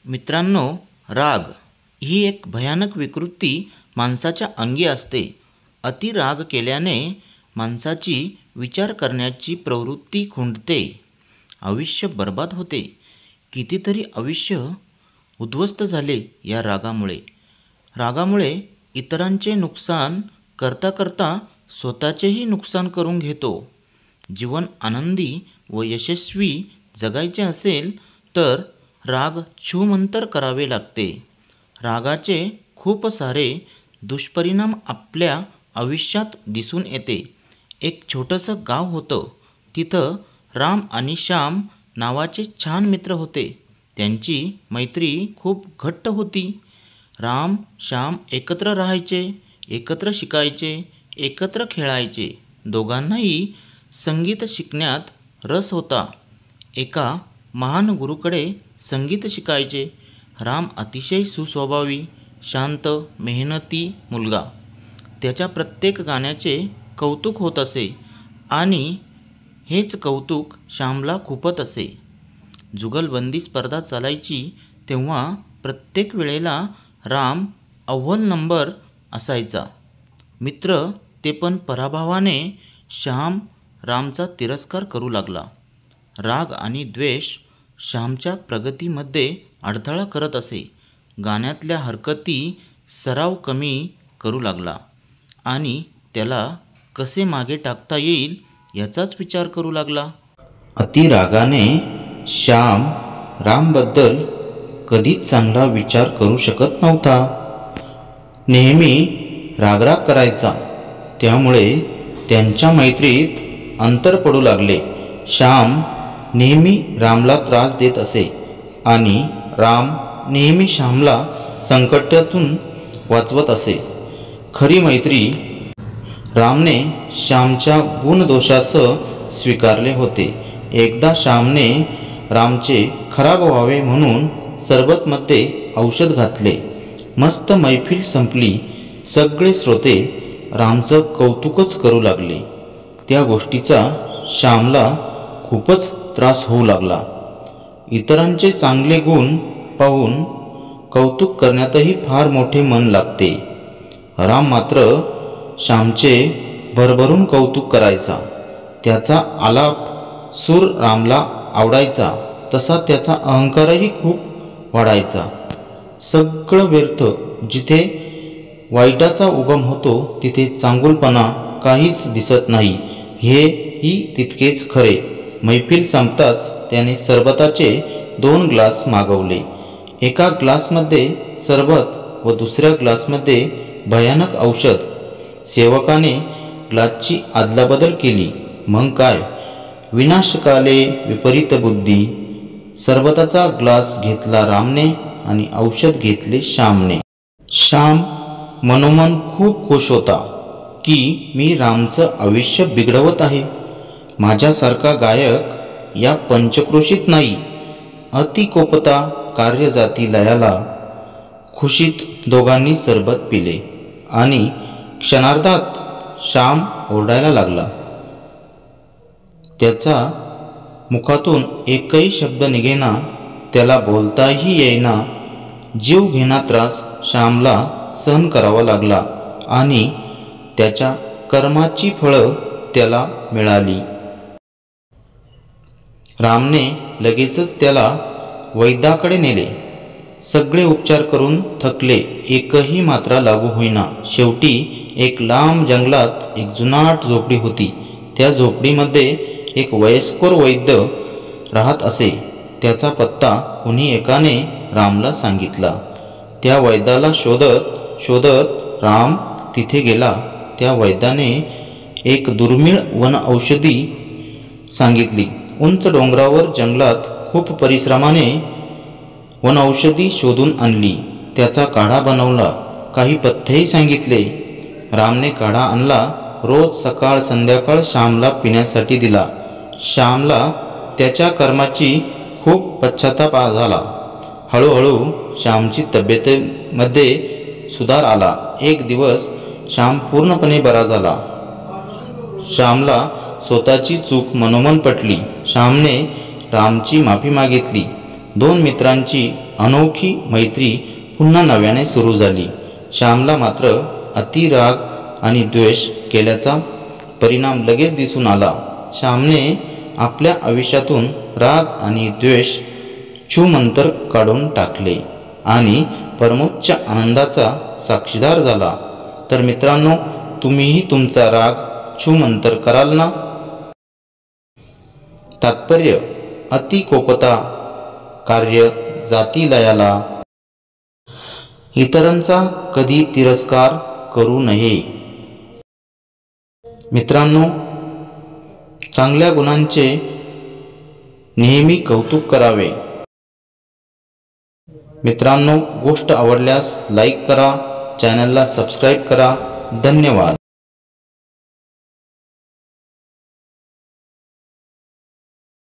मित्रांनो, राग ही एक भयानक विकृती माणसाच्या अंगी असते. अति राग केल्याने माणसाची विचार करण्याची प्रवृत्ती खुंटते, आयुष्य बर्बाद होते. कितीतरी आयुष्य उद्ध्वस्त झाले या रागामुळे. रागामुळे इतरांचे नुकसान करता करता स्वतःचेही नुकसान करून घेतो. जीवन आनंदी व यशस्वी जगायचे असेल तर राग छूमंतर करावे लागते. रागाचे खूप सारे दुष्परिणाम आपल्या आयुष्यात दिसून येते. एक छोटंसं गाव होतं. तिथं राम आणि श्याम नावाचे छान मित्र होते. त्यांची मैत्री खूप घट्ट होती. राम श्याम एकत्र राहायचे, एकत्र शिकायचे, एकत्र खेळायचे. दोघांनाही संगीत शिकण्यात रस होता. एका महान गुरुकडे संगीत शिकायचे. राम अतिशय सुस्वभावी, शांत, मेहनती मुलगा. त्याच्या प्रत्येक गाण्याचे कौतुक होत असे आणि हेच कौतुक श्यामला खूपत असे. जुगलबंदी स्पर्धा चालायची तेव्हा प्रत्येक वेळेला राम अव्वल नंबर असायचा. मित्र ते पण पराभवाने श्याम रामचा तिरस्कार करू लागला. राग आणि द्वेष श्यामच्या प्रगतीमध्ये अडथळा करत असे. गाण्यातल्या हरकती सराव कमी करू लागला आणि त्याला कसे मागे टाकता येईल याचाच विचार करू लागला. अतिरागाने श्याम रामबद्दल कधीच चांगला विचार करू शकत नव्हता. नेहमी रागराग करायचा. त्यामुळे त्यांच्या मैत्रीत अंतर पडू लागले. श्याम नेहमी रामला त्रास देत असे आणि राम नेहमी श्यामला संकटातून वाचवत असे. खरी मैत्री रामने श्यामच्या गुणदोषासह स्वीकारले होते. एकदा श्यामने रामचे खराब व्हावे म्हणून सरबतमध्ये औषध घातले. मस्त मैफिल संपली. सगळे श्रोते रामचं कौतुकच करू लागले. त्या गोष्टीचा श्यामला खूपच त्रास होऊ लागला. इतरांचे चांगले गुण पाहून कौतुक करण्यातही फार मोठे मन लागते. राम मात्र श्यामचे भरभरून कौतुक करायचा. त्याचा आलाप सूर रामला आवडायचा. तसा त्याचा अहंकारही खूप वाढायचा. सगळं व्यर्थ. जिथे वाईटाचा उगम होतो तिथे चांगुलपणा काहीच दिसत नाही, हेही तितकेच खरे. मैफिल संपताच त्याने सरबताचे 2 ग्लास मागवले. एका ग्लासमध्ये सरबत व दुसऱ्या ग्लासमध्ये भयानक औषध. सेवकाने ग्लासची अदलाबदल केली. मग काय, विनाशकाले विपरीत बुद्धी. सरबताचा ग्लास घेतला रामने आणि औषध घेतले श्यामने. श्याम मनोमन खूप खुश होता की मी रामचं आयुष्य बिघडवत आहे. माझ्यासारखा गायक या पंचक्रोशीत नाही. अतिकोपता कार्यजाती लयाला. खुशीत दोघांनी सरबत पिले आणि क्षणार्धात श्याम ओरडायला लागला. त्याच्या मुखातून एकही शब्द निघेना. त्याला बोलताही येईना. जीव घेणा त्रास श्यामला सहन करावा लागला आणि त्याच्या कर्माची फळं त्याला मिळाली. रामने लगेचच त्याला वैद्याकडे नेले. सगळे उपचार करून थकले. एकही मात्रा लागू होईना. शेवटी एक लांब जंगलात एक जुनाट झोपडी होती. त्या झोपडीमध्ये एक वयस्कर वैद्य राहत असे. त्याचा पत्ता कुणी एकाने रामला सांगितला. त्या वैद्याला शोधत शोधत राम तिथे गेला. त्या वैद्याने एक दुर्मिळ वनऔषधी सांगितली. उंच डोंगरावर जंगलात खूप परिश्रमाने वनऔषधी शोधून आणली. त्याचा काढा बनवला. काही पथ्यही सांगितले. रामने काढा आणला. रोज सकाळ संध्याकाळ श्यामला पिण्यासाठी दिला. श्यामला त्याच्या कर्माची खूप पश्चाताप झाला. हळूहळू श्यामची तब्येतीमध्ये सुधार आला. एक दिवस श्याम पूर्णपणे बरा झाला. श्यामला स्वतःची चूक मनोमन पटली. श्यामने रामची माफी मागितली. दोन मित्रांची अनोखी मैत्री पुन्हा नव्याने सुरू झाली. श्यामला मात्र अतिराग आणि द्वेष केल्याचा परिणाम लगेच दिसून आला. श्यामने आपल्या आयुष्यातून राग आणि द्वेष छूमंतर काढून टाकले आणि परमोच्च आनंदाचा साक्षीदार झाला. तर मित्रांनो, तुम्हीही तुमचा राग छूमंतर कराल ना? तात्पर्य: अति कोपता कार्य जाती लयाला. इतरांचा कधी तिरस्कार करू नये. मित्रांनो, चांगल्या गुणांचे नेहमी कौतुक करावे. मित्रांनो, गोष्ट आवडल्यास लाईक करा, चॅनलला सबस्क्राईब करा. धन्यवाद.